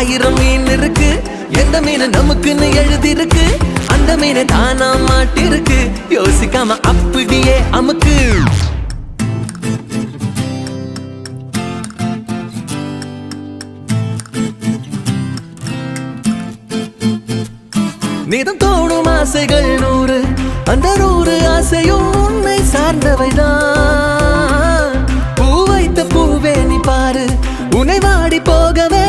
ஆயிரம் மீன் இருக்கு, எந்த மீன் நமக்குன்னு எழுதிருக்கு, அந்த மீன் தானா மாட்டிருக்கு, யோசிக்காம அப்படியே அமுக்கு. நீதம் தோணும் ஆசைகள் 100, அந்த 100 ஆசையும் உன்னை சார்ந்தவைதான். பூ வைத்த பூவே நீ பாரு, உன்னை வாடி போகவே